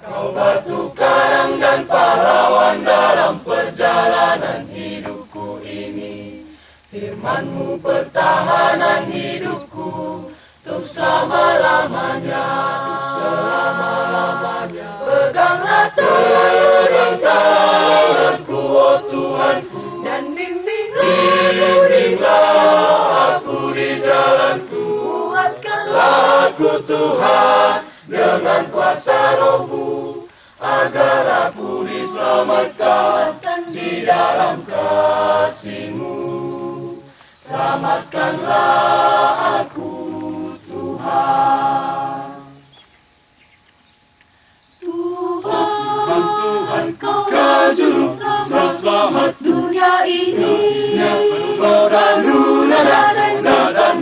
Kau batu karang dan pahlawan dalam perjalanan hidupku ini. Firman-Mu pertahanan hidupku untuk selama-lamanya, selama-lamanya. Peganglah tanganku, oh Tuhanku, dan bimbinglah aku di jalanku. Kuatkanlah aku Tuhan dengan kuasa Roh-Mu, agar aku diselamatkan di dalam kasih-Mu. Selamatkanlah aku Tuhan. Tuhan, Kau juru selamat dunia ini. Kau dan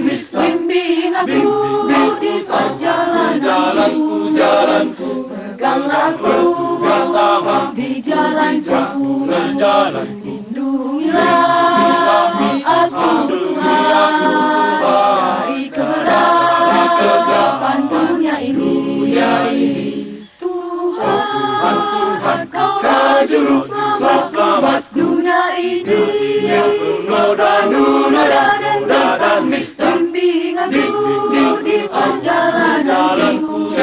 nista, bimbing aku di perjalananku. Peganglah aku di jalanku. Lindungilah aku Tuhan dari kegelapan dunia ini. Tuhan, Kau juru selamat dunia ini. Dan nista, bimbing aku di perjalananku.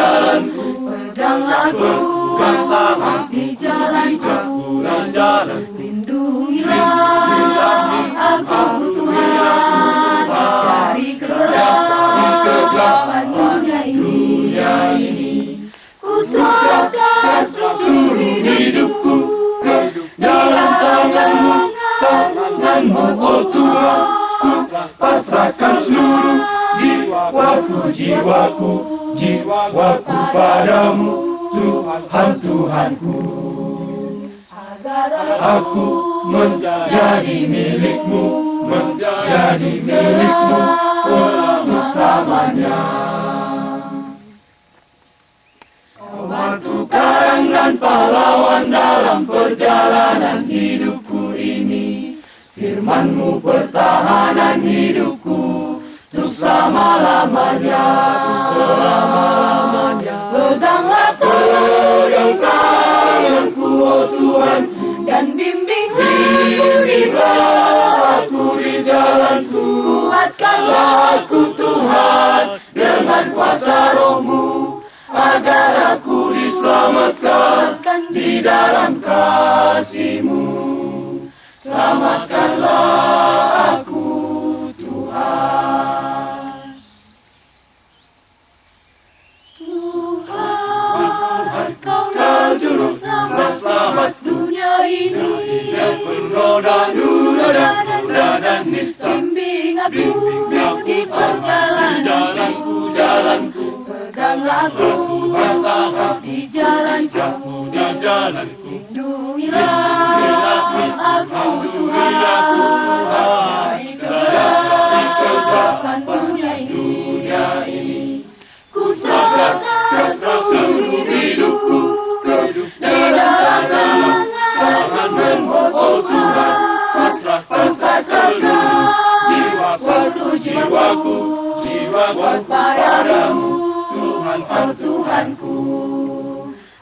Peganglah aku di jalanku. Lindungilah aku Tuhan dari kegelapan dunia ini. Ku serahkan seluruh hidupku dalam tangan-Mu, oh Tuhan. Ku pasrahkan seluruh jiwaku padamu, Tuhan, Tuhanku. Agar aku menjadi milik-Mu, untuk selamanya. Kau batu karang dan pahlawan dalam perjalanan hidupku ini. Firman-Mu pertahanan hidupku untuk selama-lamanya, selama-lamanya. Peganglah tanganku, oh Tuhan, dan bimbinglah aku di jalanku. Kuatkanlah aku Tuhan dengan kuasa Roh-Mu, agar aku diselamatkan di dalam kasih-Mu. Selamatkanlah aku Tuhan. Tuhan, Kau juru selamat dunia ini. Dan nista, bimbing aku di perjalananku. Peganglah aku di jalanku. Lindungilah aku Tuhan dari kegelapan dunia ini. Ku serahkan seluruh hidupku di dalam tangan-Mu, oh Tuhan. Pasrahkan seluruh jiwaku padamu, Tuhan, oh Tuhanku.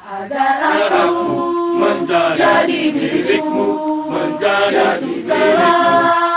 Agar aku menjadi milik-Mu, menjadi milik-Mu.